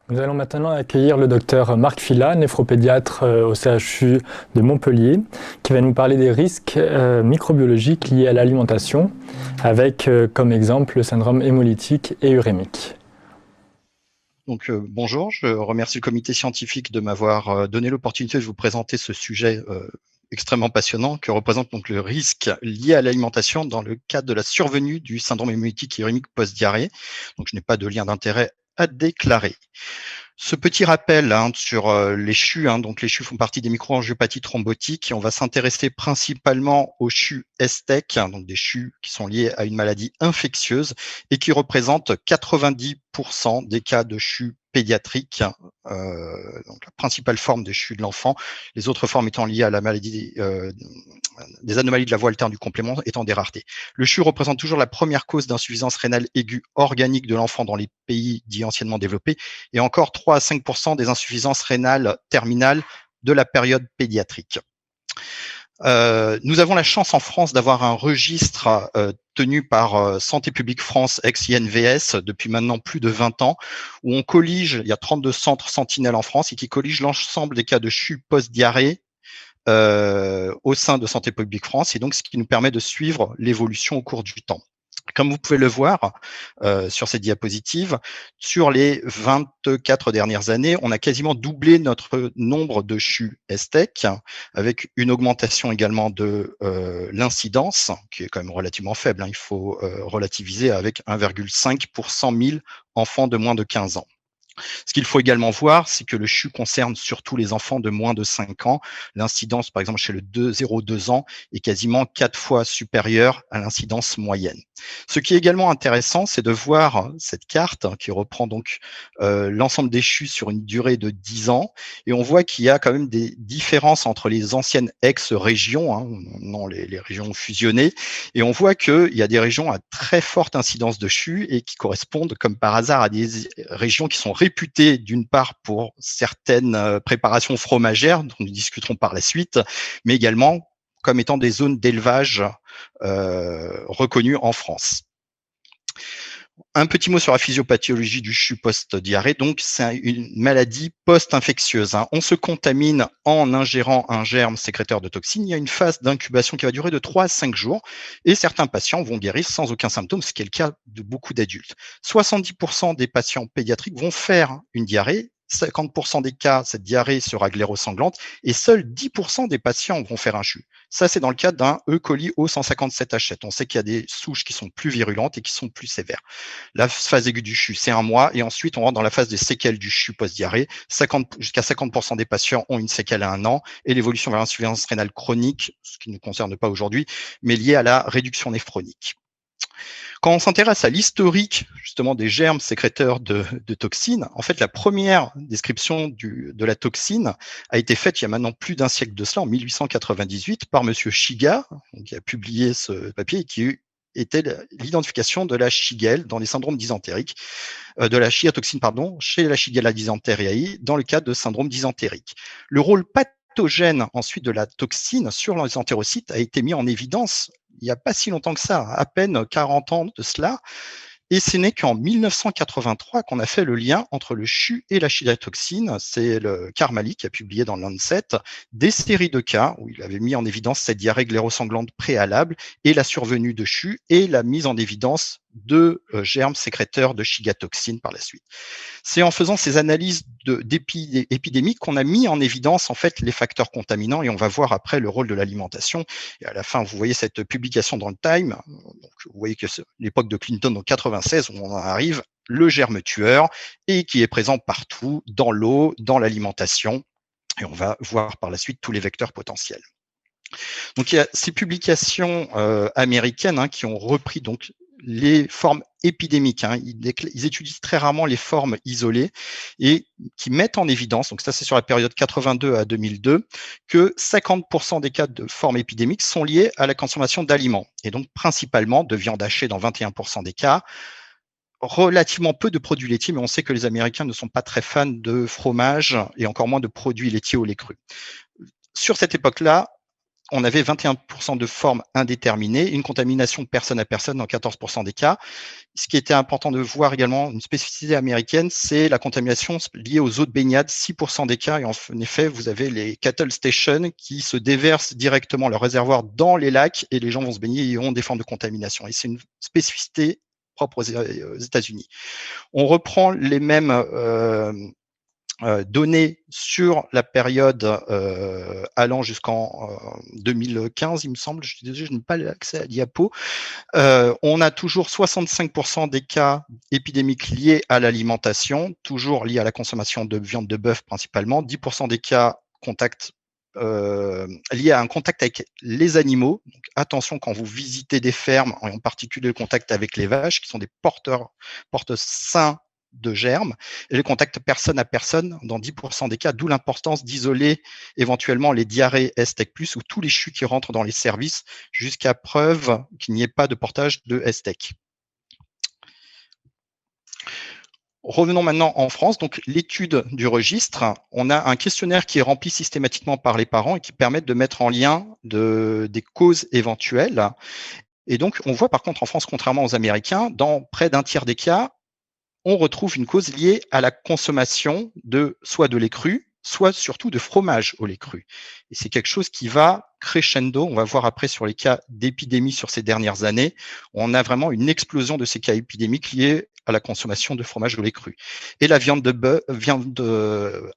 Nous allons maintenant accueillir le docteur Marc Fila, néphropédiatre au CHU de Montpellier, qui va nous parler des risques microbiologiques liés à l'alimentation, avec comme exemple le syndrome hémolytique et urémique. Donc, bonjour, je remercie le comité scientifique de m'avoir donné l'opportunité de vous présenter ce sujet extrêmement passionnant que représente donc le risque lié à l'alimentation dans le cadre de la survenue du syndrome hémolytique et urémique post-diarrhée. Donc, je n'ai pas de lien d'intérêt à déclarer. Ce petit rappel sur les CHU, donc les CHU font partie des microangiopathies thrombotiques et on va s'intéresser principalement aux CHU STEC, donc des CHU qui sont liés à une maladie infectieuse et qui représentent 90% des cas de CHU pédiatriques, donc la principale forme de CHU de l'enfant, les autres formes étant liées à la maladie des anomalies de la voie alterne du complément étant des raretés. Le CHU représente toujours la première cause d'insuffisance rénale aiguë organique de l'enfant dans les pays dits anciennement développés et encore 3 à 5% des insuffisances rénales terminales de la période pédiatrique. Nous avons la chance en France d'avoir un registre tenu par Santé publique France, ex-INVS, depuis maintenant plus de 20 ans, où on collige, il y a 32 centres sentinelles en France, et qui colligent l'ensemble des cas de CHU post-diarrhée au sein de Santé publique France, et donc ce qui nous permet de suivre l'évolution au cours du temps. Comme vous pouvez le voir sur cette diapositive, sur les 24 dernières années, on a quasiment doublé notre nombre de CHU STEC, avec une augmentation également de l'incidence, qui est quand même relativement faible. Il faut relativiser avec 1,5 pour 100 000 enfants de moins de 15 ans. Ce qu'il faut également voir, c'est que le CHU concerne surtout les enfants de moins de 5 ans. L'incidence, par exemple, chez le 0-2 ans, est quasiment 4 fois supérieure à l'incidence moyenne. Ce qui est également intéressant, c'est de voir cette carte qui reprend donc l'ensemble des CHU sur une durée de 10 ans. Et on voit qu'il y a quand même des différences entre les anciennes ex-régions, non les régions fusionnées. Et on voit qu'il y a des régions à très forte incidence de CHU et qui correspondent, comme par hasard, à des régions qui sont réputées d'une part pour certaines préparations fromagères, dont nous discuterons par la suite, mais également comme étant des zones d'élevage reconnues en France. Un petit mot sur la physiopathologie du CHU post-diarrhée. Donc, c'est une maladie post-infectieuse. On se contamine en ingérant un germe sécréteur de toxines. Il y a une phase d'incubation qui va durer de 3 à 5 jours et certains patients vont guérir sans aucun symptôme, ce qui est le cas de beaucoup d'adultes. 70% des patients pédiatriques vont faire une diarrhée. 50% des cas, cette diarrhée sera gléro-sanglante et seuls 10% des patients vont faire un CHU. Ça, c'est dans le cas d'un E. coli O157H7. On sait qu'il y a des souches qui sont plus virulentes et qui sont plus sévères. La phase aiguë du CHU, c'est 1 mois. Et ensuite, on rentre dans la phase des séquelles du CHU post-diarrhée. Jusqu'à 50% des patients ont une séquelle à 1 an. Et l'évolution vers l'insuffisance rénale chronique, ce qui ne nous concerne pas aujourd'hui, mais liée à la réduction néphronique. Quand on s'intéresse à l'historique justement des germes sécréteurs de toxines, en fait, la première description de la toxine a été faite il y a maintenant plus d'un siècle de cela, en 1898, par Monsieur Shiga, qui a publié ce papier et qui était l'identification de la Shigelle dans les syndromes dysentériques, de la chiatoxine, pardon, chez la Shigella dysenteriae dans le cadre de syndrome dysentérique. Le rôle pathogène ensuite de la toxine sur les entérocytes a été mis en évidence il n'y a pas si longtemps que ça, à peine 40 ans de cela. Et ce n'est qu'en 1983 qu'on a fait le lien entre le CHU et la chidatoxine. C'est le Karmali qui a publié dans Lancet des séries de cas où il avait mis en évidence cette diarrhée gléro-sanglante préalable et la survenue de CHU et la mise en évidence de germes sécréteurs de chigatoxine par la suite. C'est en faisant ces analyses épidémiques qu'on a mis en évidence en fait les facteurs contaminants et on va voir après le rôle de l'alimentation. Et à la fin, vous voyez cette publication dans le Time. Donc, vous voyez que c'est l'époque de Clinton en 96 où on en arrive, le germe tueur et qui est présent partout, dans l'eau, dans l'alimentation. Et on va voir par la suite tous les vecteurs potentiels. Donc il y a ces publications américaines qui ont repris donc les formes épidémiques. Ils étudient très rarement les formes isolées et qui mettent en évidence, donc ça c'est sur la période 82 à 2002, que 50% des cas de formes épidémiques sont liés à la consommation d'aliments et donc principalement de viande hachée dans 21% des cas, relativement peu de produits laitiers, mais on sait que les Américains ne sont pas très fans de fromage et encore moins de produits laitiers au lait cru. Sur cette époque-là, on avait 21% de formes indéterminées, une contamination de personne à personne dans 14% des cas. Ce qui était important de voir également, une spécificité américaine, c'est la contamination liée aux eaux de baignade, 6% des cas. Et en effet, vous avez les cattle stations qui se déversent directement leur réservoir dans les lacs et les gens vont se baigner et ont des formes de contamination. Et c'est une spécificité propre aux États-Unis. On reprend les mêmes données sur la période allant jusqu'en 2015, il me semble. Je suis désolé, je n'ai pas accès à la diapo. On a toujours 65% des cas épidémiques liés à l'alimentation, toujours liés à la consommation de viande de bœuf principalement, 10% des cas liés à un contact avec les animaux. Donc, attention quand vous visitez des fermes, en particulier le contact avec les vaches, qui sont des porteurs sains de germes, et le contact personne à personne dans 10% des cas, d'où l'importance d'isoler éventuellement les diarrhées STEC+, ou tous les CHU qui rentrent dans les services, jusqu'à preuve qu'il n'y ait pas de portage de STEC. Revenons maintenant en France. Donc, l'étude du registre, on a un questionnaire qui est rempli systématiquement par les parents et qui permet de mettre en lien des causes éventuelles. Et donc, on voit par contre en France, contrairement aux Américains, dans près d'un tiers des cas, on retrouve une cause liée à la consommation soit de lait cru, soit surtout de fromage au lait cru. Et c'est quelque chose qui va crescendo. On va voir après sur les cas d'épidémie sur ces dernières années. On a vraiment une explosion de ces cas épidémiques liés à la consommation de fromage au lait cru. Et la viande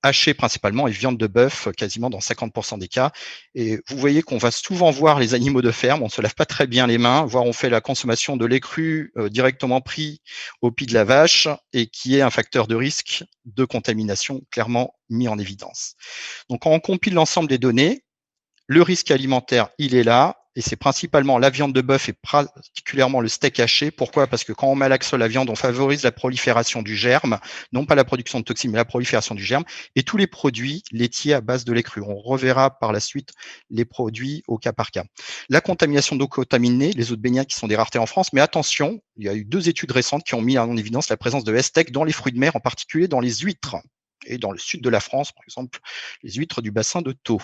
hachée principalement et viande de bœuf quasiment dans 50% des cas. Et vous voyez qu'on va souvent voir les animaux de ferme, on ne se lave pas très bien les mains, voire on fait la consommation de lait cru directement pris au pied de la vache et qui est un facteur de risque de contamination clairement mis en évidence. Donc, quand on compile l'ensemble des données, le risque alimentaire, il est là, et c'est principalement la viande de bœuf et particulièrement le steak haché. Pourquoi? Parce que quand on malaxe la viande, on favorise la prolifération du germe, non pas la production de toxines, mais la prolifération du germe, et tous les produits laitiers à base de lait cru. On reverra par la suite les produits au cas par cas. La contamination d'eau contaminée, les eaux de baignade qui sont des raretés en France, mais attention, il y a eu 2 études récentes qui ont mis en évidence la présence de STEC dans les fruits de mer, en particulier dans les huîtres. Et dans le sud de la France, par exemple, les huîtres du bassin de Thau.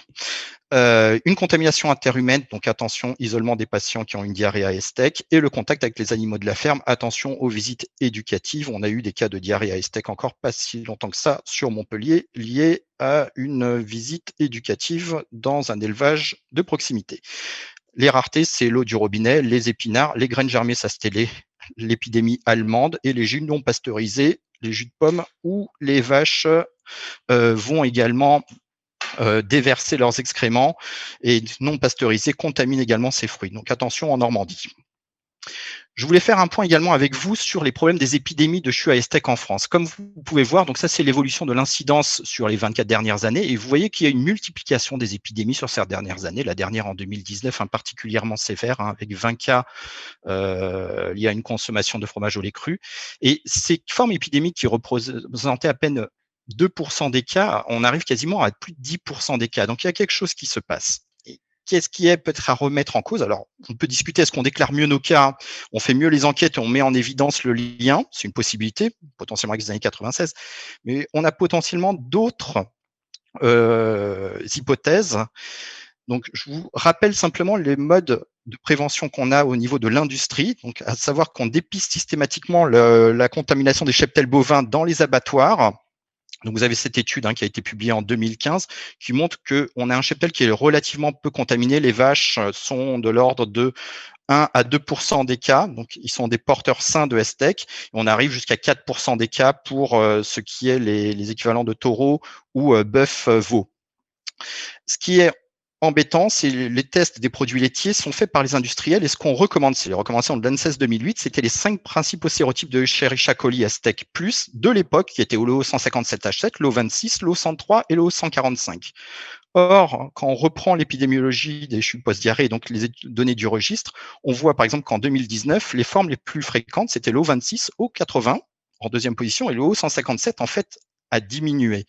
Une contamination interhumaine, donc attention, isolement des patients qui ont une diarrhée à STEC, et le contact avec les animaux de la ferme, attention aux visites éducatives. On a eu des cas de diarrhée à STEC encore pas si longtemps que ça sur Montpellier, liés à une visite éducative dans un élevage de proximité. Les raretés, c'est l'eau du robinet, les épinards, les graines germées, ça c'était l'épidémie allemande, et les jus non pasteurisés, les jus de pommes, où les vaches vont également déverser leurs excréments et non pasteurisés contaminent également ces fruits. Donc attention en Normandie. Je voulais faire un point également avec vous sur les problèmes des épidémies de CHU à STEC en France. Comme vous pouvez voir, donc ça c'est l'évolution de l'incidence sur les 24 dernières années, et vous voyez qu'il y a une multiplication des épidémies sur ces dernières années, la dernière en 2019, particulièrement sévère, avec 20 cas liés à une consommation de fromage au lait cru. Et ces formes épidémiques qui représentaient à peine 2% des cas, on arrive quasiment à plus de 10% des cas. Donc il y a quelque chose qui se passe. Qu'est-ce qui est peut-être à remettre en cause? Alors, on peut discuter, est-ce qu'on déclare mieux nos cas, on fait mieux les enquêtes et on met en évidence le lien? C'est une possibilité, potentiellement avec les années 96, mais on a potentiellement d'autres hypothèses. Donc, je vous rappelle simplement les modes de prévention qu'on a au niveau de l'industrie, donc à savoir qu'on dépiste systématiquement la contamination des cheptels bovins dans les abattoirs. Donc, vous avez cette étude qui a été publiée en 2015 qui montre qu'on a un cheptel qui est relativement peu contaminé. Les vaches sont de l'ordre de 1 à 2% des cas, donc ils sont des porteurs sains de STEC. On arrive jusqu'à 4% des cas pour ce qui est les équivalents de taureaux ou bœuf-veau. Ce qui est embêtant, c'est les tests des produits laitiers sont faits par les industriels et ce qu'on recommande, c'est les recommandations de l'ANSES 2008, c'était les 5 principaux sérotypes de Escherichia coli à STEC+, de l'époque, qui étaient le O157H7, le O26, le O103 et le O145. Or, quand on reprend l'épidémiologie des CHU post-diarrhée, donc les données du registre, on voit par exemple qu'en 2019, les formes les plus fréquentes, c'était le O26, O80 en deuxième position et le O157 en fait a diminué.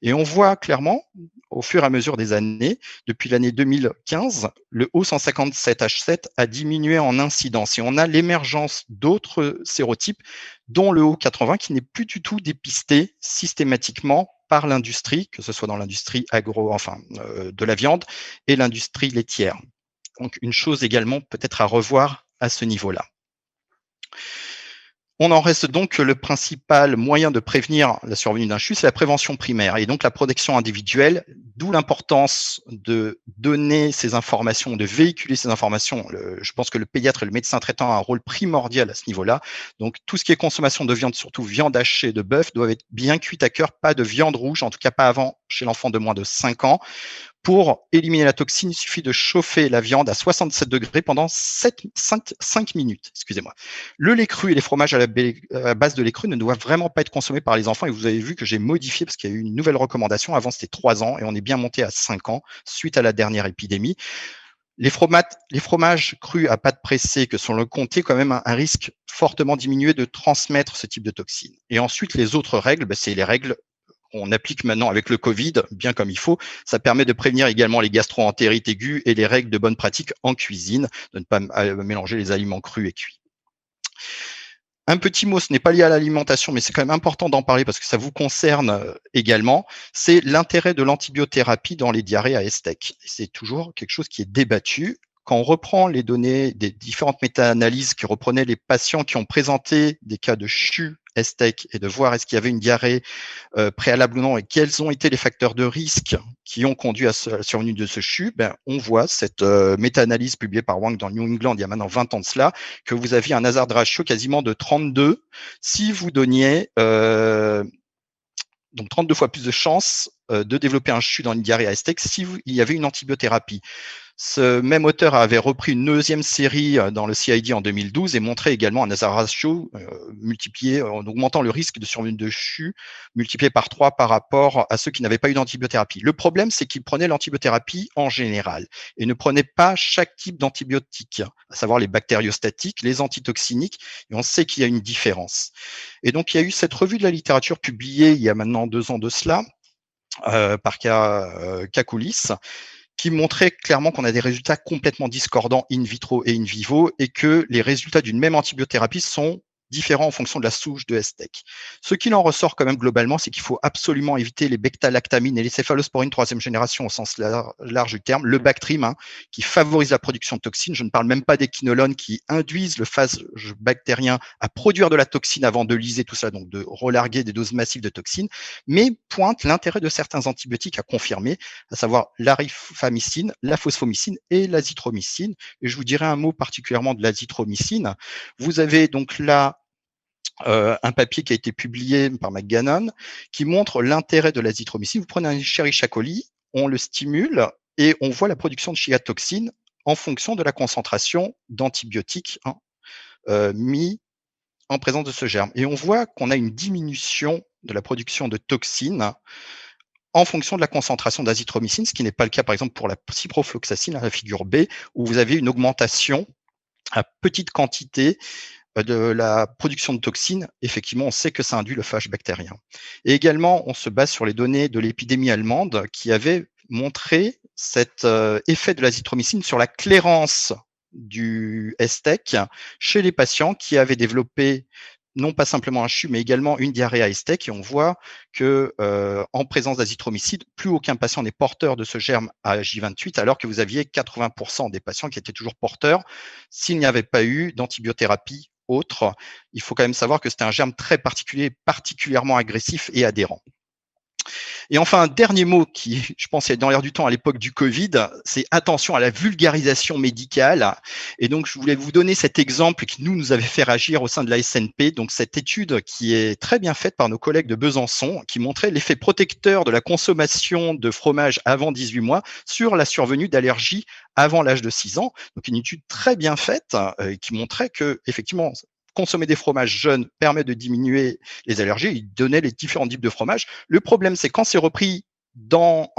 Et on voit clairement, au fur et à mesure des années, depuis l'année 2015, le O157H7 a diminué en incidence et on a l'émergence d'autres sérotypes, dont le O80 qui n'est plus du tout dépisté systématiquement par l'industrie, que ce soit dans l'industrie de la viande et l'industrie laitière. Donc, une chose également peut-être à revoir à ce niveau-là. On en reste donc que le principal moyen de prévenir la survenue d'un CHU, c'est la prévention primaire et donc la protection individuelle, d'où l'importance de donner ces informations, de véhiculer ces informations. Je pense que le pédiatre et le médecin traitant ont un rôle primordial à ce niveau-là. Donc tout ce qui est consommation de viande, surtout viande hachée de bœuf, doit être bien cuite à cœur, pas de viande rouge, en tout cas pas avant chez l'enfant de moins de 5 ans. Pour éliminer la toxine, il suffit de chauffer la viande à 67 degrés pendant 5 minutes. Excusez-moi. Le lait cru et les fromages à base de lait cru ne doivent vraiment pas être consommés par les enfants. Et vous avez vu que j'ai modifié parce qu'il y a eu une nouvelle recommandation. Avant, c'était 3 ans et on est bien monté à 5 ans suite à la dernière épidémie. Les fromages crus à pâte pressée que sont le comté, quand même un risque fortement diminué de transmettre ce type de toxine. Et ensuite, les autres règles, c'est les règles qu'on applique maintenant avec le Covid, bien comme il faut. Ça permet de prévenir également les gastro-entérites aiguës et les règles de bonne pratique en cuisine, de ne pas mélanger les aliments crus et cuits. Un petit mot, ce n'est pas lié à l'alimentation, mais c'est quand même important d'en parler parce que ça vous concerne également, c'est l'intérêt de l'antibiothérapie dans les diarrhées à ESTEC. C'est toujours quelque chose qui est débattu. Quand on reprend les données des différentes méta-analyses qui reprenaient les patients qui ont présenté des cas de CHU ESTEC et de voir est-ce qu'il y avait une diarrhée préalable ou non et quels ont été les facteurs de risque qui ont conduit à la survenue de ce CHU, on voit cette méta-analyse publiée par Wang dans New England il y a maintenant 20 ans de cela, que vous aviez un hazard ratio quasiment de 32 si vous donniez donc 32 fois plus de chances de développer un CHU dans une diarrhée à ESTEC si il y avait une antibiothérapie. Ce même auteur avait repris une deuxième série dans le CID en 2012 et montré également un hazard ratio multiplié en augmentant le risque de survenue de CHU multiplié par 3 par rapport à ceux qui n'avaient pas eu d'antibiothérapie. Le problème, c'est qu'ils prenaient l'antibiothérapie en général et ne prenaient pas chaque type d'antibiotique, à savoir les bactériostatiques, les antitoxiniques, et on sait qu'il y a une différence. Et donc, il y a eu cette revue de la littérature publiée il y a maintenant 2 ans de cela, par Kakoulis, qui montrait clairement qu'on a des résultats complètement discordants in vitro et in vivo et que les résultats d'une même antibiothérapie sont différents en fonction de la souche de ESTEC. Ce qu'il en ressort quand même globalement, c'est qu'il faut absolument éviter les bêta-lactamines et les céphalosporines 3e génération au sens large du terme, le Bactrim, qui favorise la production de toxines. Je ne parle même pas des quinolones qui induisent le phage bactérien à produire de la toxine avant de lyser tout ça, donc de relarguer des doses massives de toxines, mais pointe l'intérêt de certains antibiotiques à confirmer, à savoir la rifamycine, la phosphomycine et l'azithromycine. Et je vous dirai un mot particulièrement de l'azithromycine. Vous avez donc là un papier qui a été publié par McGannon qui montre l'intérêt de l'azithromycine. Vous prenez un Escherichia coli, on le stimule et on voit la production de chiatoxine en fonction de la concentration d'antibiotiques mis en présence de ce germe. Et on voit qu'on a une diminution de la production de toxines en fonction de la concentration d'azithromycine, ce qui n'est pas le cas par exemple pour la ciprofloxacine à la figure B, où vous avez une augmentation à petite quantité de la production de toxines. Effectivement, on sait que ça induit le phage bactérien. Et également, on se base sur les données de l'épidémie allemande qui avait montré cet effet de l'azithromycine sur la clairance du ESTEC chez les patients qui avaient développé non pas simplement un CHU, mais également une diarrhée à ESTEC. Et on voit que en présence d'azithromycine, plus aucun patient n'est porteur de ce germe à J28, alors que vous aviez 80% des patients qui étaient toujours porteurs s'il n'y avait pas eu d'antibiothérapie autre. Il faut quand même savoir que c'était un germe très particulier, particulièrement agressif et adhérent. Et enfin, un dernier mot qui, je pense, est dans l'air du temps à l'époque du Covid, c'est attention à la vulgarisation médicale. Et donc, je voulais vous donner cet exemple qui nous avait fait réagir au sein de la SNP. Donc, cette étude qui est très bien faite par nos collègues de Besançon, qui montrait l'effet protecteur de la consommation de fromage avant 18 mois sur la survenue d'allergies avant l'âge de 6 ans. Donc, une étude très bien faite qui montrait que, effectivement, consommer des fromages jeunes permet de diminuer les allergies. Il donnait les différents types de fromages. Le problème, c'est quand c'est repris dans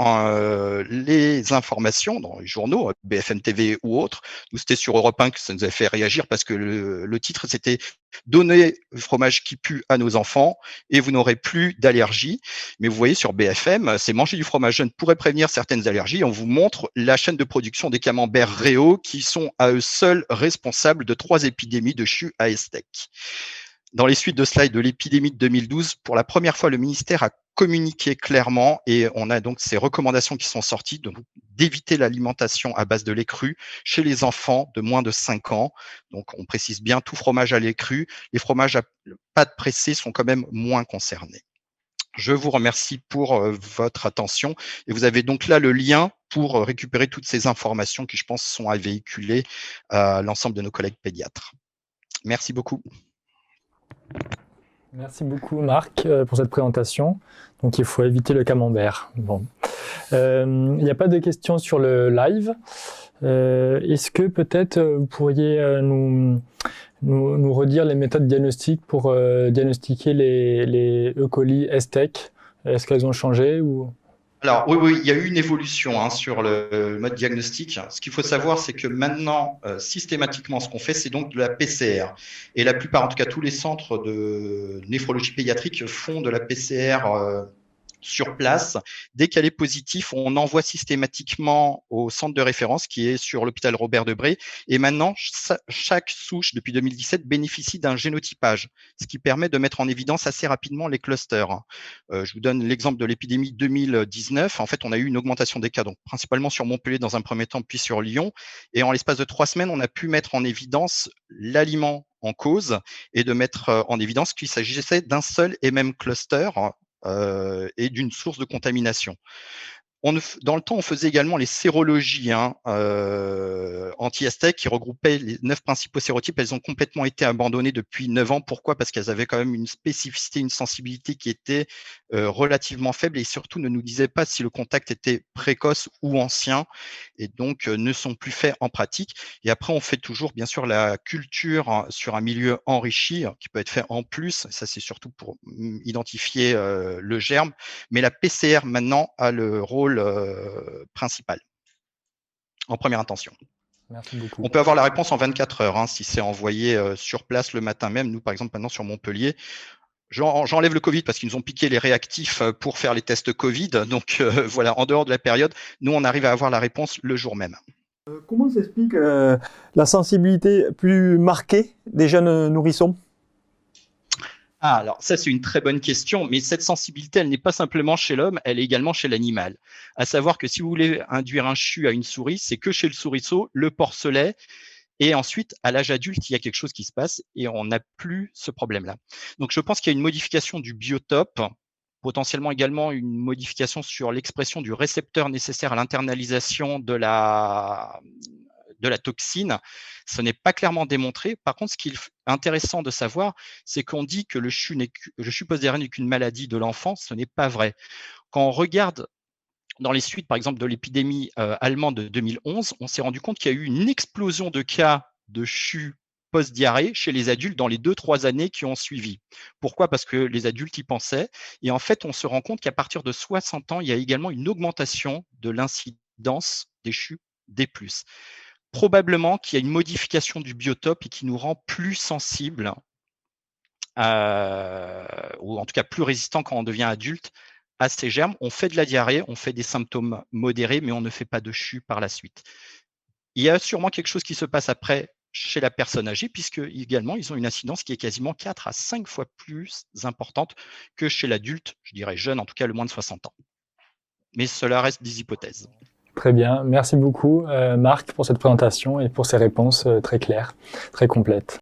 les informations, dans les journaux, BFM TV ou autres, nous c'était sur Europe 1 que ça nous avait fait réagir parce que le titre c'était « Donner le fromage qui pue à nos enfants et vous n'aurez plus d'allergies ». Mais vous voyez sur BFM, c'est manger du fromage jeune pourrait prévenir certaines allergies. On vous montre la chaîne de production des camemberts Réau qui sont à eux seuls responsables de 3 épidémies de CHU à ESTEC. Dans les suites de slides de l'épidémie de 2012, pour la première fois, le ministère a communiqué clairement et on a donc ces recommandations qui sont sorties d'éviter l'alimentation à base de lait cru chez les enfants de moins de 5 ans. Donc, on précise bien tout fromage à lait cru. Les fromages à pâte pressée sont quand même moins concernés. Je vous remercie pour votre attention et vous avez donc là le lien pour récupérer toutes ces informations qui, je pense, sont à véhiculer à l'ensemble de nos collègues pédiatres. Merci beaucoup. Merci beaucoup Marc pour cette présentation. Donc il faut éviter le camembert. Bon. Il n'y a pas de questions sur le live. Est-ce que peut-être vous pourriez nous redire les méthodes diagnostiques pour diagnostiquer les E. coli STEC? Est-ce qu'elles ont changé ou... Alors oui, il y a eu une évolution sur le mode diagnostic. Ce qu'il faut savoir, c'est que maintenant, systématiquement, ce qu'on fait, c'est donc de la PCR. Et la plupart, en tout cas tous les centres de néphrologie pédiatrique font de la PCR sur place. Dès qu'elle est positive, on envoie systématiquement au centre de référence qui est sur l'hôpital Robert Debré. Et maintenant, chaque souche depuis 2017 bénéficie d'un génotypage, ce qui permet de mettre en évidence assez rapidement les clusters. Je vous donne l'exemple de l'épidémie 2019. En fait, on a eu une augmentation des cas, donc principalement sur Montpellier dans un premier temps, puis sur Lyon. Et en l'espace de 3 semaines, on a pu mettre en évidence l'aliment en cause et de mettre en évidence qu'il s'agissait d'un seul et même cluster et d'une source de contamination. Dans le temps, on faisait également les sérologies anti-STEC qui regroupaient les 9 principaux sérotypes. Elles ont complètement été abandonnées depuis 9 ans. Pourquoi? Parce qu'elles avaient quand même une spécificité, une sensibilité qui était relativement faible et surtout ne nous disaient pas si le contact était précoce ou ancien et donc ne sont plus faits en pratique. Et après, on fait toujours, bien sûr, la culture sur un milieu enrichi qui peut être fait en plus. Ça, c'est surtout pour identifier le germe. Mais la PCR, maintenant, a le rôle principal en première intention. Merci beaucoup. On peut avoir la réponse en 24 heures si c'est envoyé sur place le matin même. Nous, par exemple, maintenant sur Montpellier, j'enlève le Covid parce qu'ils nous ont piqué les réactifs pour faire les tests Covid. Donc voilà, en dehors de la période, nous, on arrive à avoir la réponse le jour même. Comment s'explique la sensibilité plus marquée des jeunes nourrissons? Alors ça, c'est une très bonne question, mais cette sensibilité, elle n'est pas simplement chez l'homme, elle est également chez l'animal. À savoir que si vous voulez induire un CHU à une souris, c'est que chez le souriceau, le porcelet, et ensuite, à l'âge adulte, il y a quelque chose qui se passe et on n'a plus ce problème-là. Donc je pense qu'il y a une modification du biotope, potentiellement également une modification sur l'expression du récepteur nécessaire à l'internalisation de la toxine. Ce n'est pas clairement démontré. Par contre, ce qui est intéressant de savoir, c'est qu'on dit que le CHU postérieur n'est qu'une maladie de l'enfant. Ce n'est pas vrai. Quand on regarde dans les suites, par exemple, de l'épidémie allemande de 2011, on s'est rendu compte qu'il y a eu une explosion de cas de CHU post-diarrhée chez les adultes dans les 2-3 années qui ont suivi. Pourquoi? Parce que les adultes y pensaient. Et en fait, on se rend compte qu'à partir de 60 ans, il y a également une augmentation de l'incidence des CHU D+. Probablement qu'il y a une modification du biotope et qui nous rend plus sensibles, ou en tout cas plus résistants quand on devient adulte à ces germes. On fait de la diarrhée, on fait des symptômes modérés, mais on ne fait pas de CHU par la suite. Il y a sûrement quelque chose qui se passe après chez la personne âgée, puisque également ils ont une incidence qui est quasiment 4 à 5 fois plus importante que chez l'adulte, je dirais jeune, en tout cas le moins de 60 ans. Mais cela reste des hypothèses. Très bien, merci beaucoup Marc pour cette présentation et pour ces réponses très claires, très complètes.